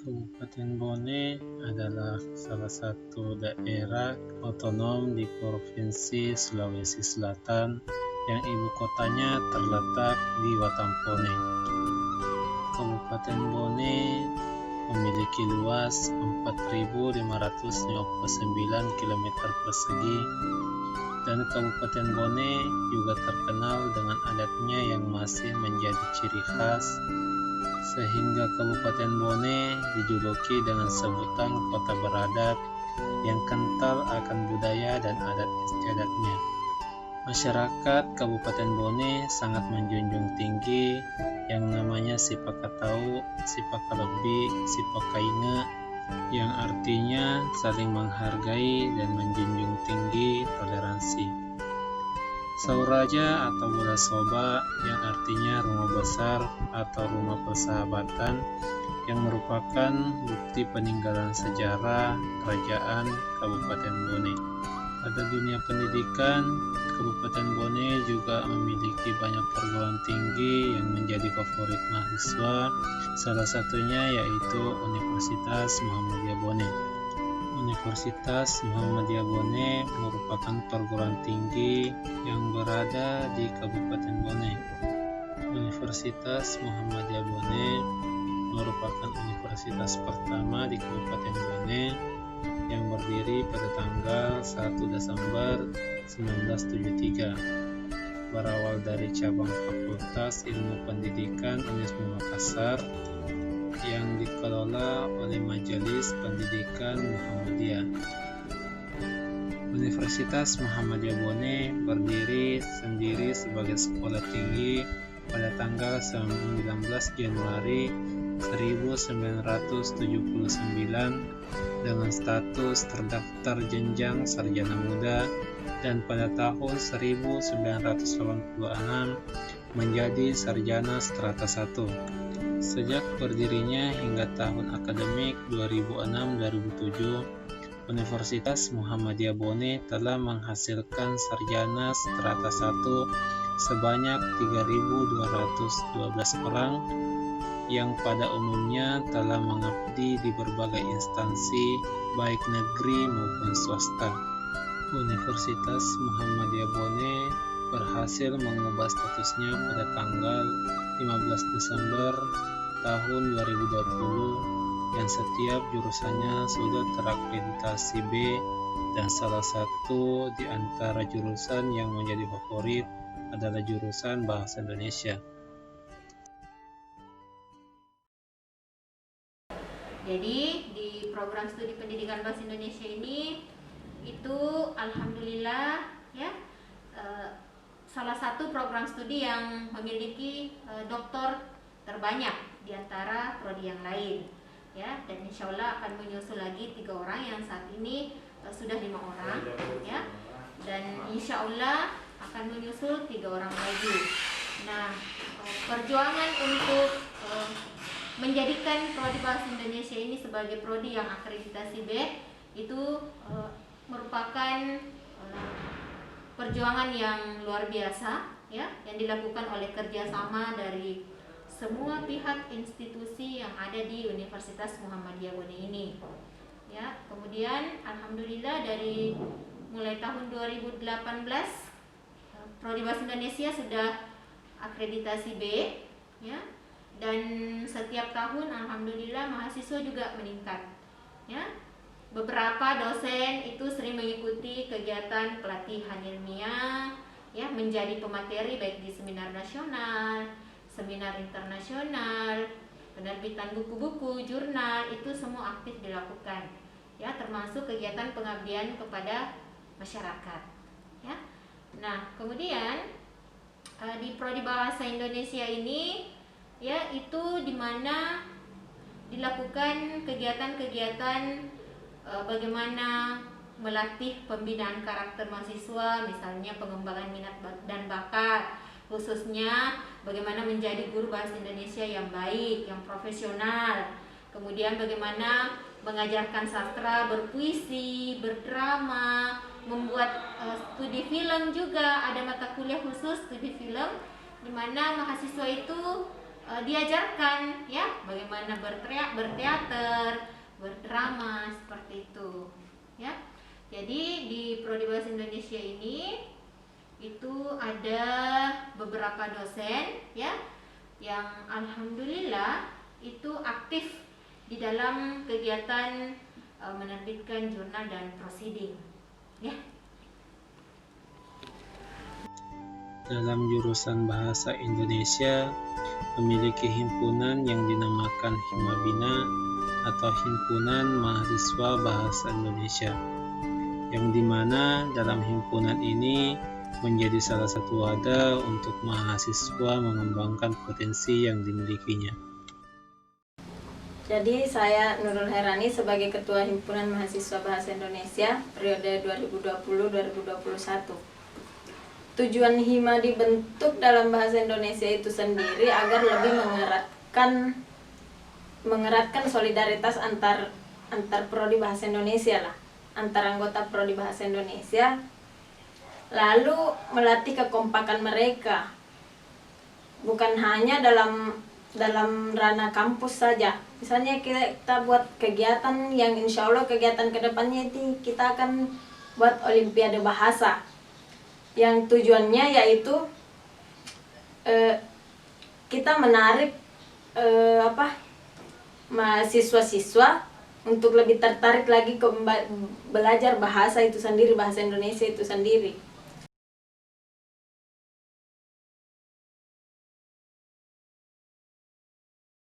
Kabupaten Bone adalah salah satu daerah otonom di Provinsi Sulawesi Selatan yang ibu kotanya terletak di Watampone. Kabupaten Bone memiliki luas 4.559 km persegi dan Kabupaten Bone juga terkenal dengan adatnya yang masih menjadi ciri khas, sehingga Kabupaten Bone dijuluki dengan sebutan kota beradat yang kental akan budaya dan adat istiadatnya. Masyarakat Kabupaten Bone sangat menjunjung tinggi yang namanya sipakatau, sipakalebi, sipakainge, yang artinya saling menghargai dan menjunjung tinggi toleransi. Sauraja atau Bula Soba yang artinya rumah besar atau rumah persahabatan yang merupakan bukti peninggalan sejarah kerajaan Kabupaten Bone. Pada dunia pendidikan, Kabupaten Bone juga memiliki banyak perguruan tinggi yang menjadi favorit mahasiswa, salah satunya yaitu Universitas Muhammadiyah Bone. Universitas Muhammadiyah Bone merupakan perguruan tinggi yang berada di Kabupaten Bone. Universitas Muhammadiyah Bone merupakan universitas pertama di Kabupaten Bone yang berdiri pada tanggal 1 Desember 1973. Berawal dari cabang Fakultas Ilmu Pendidikan Unismu Makassar yang dikelola oleh Majelis Pendidikan Muhammadiyah. Universitas Muhammadiyah Bone berdiri sendiri sebagai sekolah tinggi pada tanggal 19 Januari 1979 dengan status terdaftar jenjang sarjana muda, dan pada tahun 1986 menjadi sarjana strata 1. Sejak berdirinya hingga tahun akademik 2006-2007, Universitas Muhammadiyah Bone telah menghasilkan sarjana strata 1 sebanyak 3.212 orang yang pada umumnya telah mengabdi di berbagai instansi baik negeri maupun swasta. Universitas Muhammadiyah Bone berhasil mengubah statusnya pada tanggal 15 Desember tahun 2020 dan setiap jurusannya sudah terakreditasi B, dan salah satu di antara jurusan yang menjadi favorit adalah jurusan Bahasa Indonesia. Jadi di program studi pendidikan bahasa Indonesia ini itu alhamdulillah ya salah satu program studi yang memiliki doktor terbanyak di antara prodi yang lain ya, dan insya Allah akan menyusul lagi 3 orang yang saat ini sudah 5 orang ya, dan insya Allah akan menyusul 3 orang lagi. Nah, perjuangan untuk menjadikan prodi bahasa Indonesia ini sebagai prodi yang akreditasi B itu merupakan perjuangan yang luar biasa ya, yang dilakukan oleh kerjasama dari semua pihak institusi yang ada di Universitas Muhammadiyah Bone ini ya. Kemudian alhamdulillah dari mulai tahun 2018 prodi bahasa Indonesia sudah akreditasi B ya, dan setiap tahun alhamdulillah mahasiswa juga meningkat ya. Beberapa dosen itu sering mengikuti kegiatan pelatihan ilmiah ya, menjadi pemateri baik di seminar nasional, seminar internasional, penerbitan buku-buku, jurnal, itu semua aktif dilakukan ya, termasuk kegiatan pengabdian kepada masyarakat ya. Nah, kemudian di prodi bahasa Indonesia ini ya, itu dimana dilakukan kegiatan-kegiatan bagaimana melatih pembinaan karakter mahasiswa, misalnya pengembangan minat dan bakat, khususnya bagaimana menjadi guru bahasa Indonesia yang baik, yang profesional. Kemudian bagaimana mengajarkan sastra, berpuisi, berdrama, membuat studi film juga, ada mata kuliah khusus studi film di mana mahasiswa itu diajarkan ya bagaimana berteater, berdrama seperti itu ya. Jadi di Prodi Bahasa Indonesia ini itu ada beberapa dosen ya yang alhamdulillah itu aktif di dalam kegiatan menerbitkan jurnal dan proceeding ya. Dalam jurusan Bahasa Indonesia memiliki himpunan yang dinamakan Himabina atau Himpunan Mahasiswa Bahasa Indonesia, yang dimana dalam himpunan ini menjadi salah satu wadah untuk mahasiswa mengembangkan potensi yang dimilikinya. Jadi saya Nurul Herani sebagai Ketua Himpunan Mahasiswa Bahasa Indonesia periode 2020-2021. Tujuan Hima dibentuk dalam bahasa Indonesia itu sendiri agar lebih mengeratkan solidaritas antar prodi bahasa Indonesia lah, antar anggota prodi bahasa Indonesia, lalu melatih kekompakan mereka, bukan hanya dalam ranah kampus saja. Misalnya kita buat kegiatan yang insya Allah kegiatan kedepannya itu kita akan buat Olimpiade Bahasa, yang tujuannya yaitu kita menarik mahasiswa-siswa untuk lebih tertarik lagi ke belajar bahasa itu sendiri, bahasa Indonesia itu sendiri.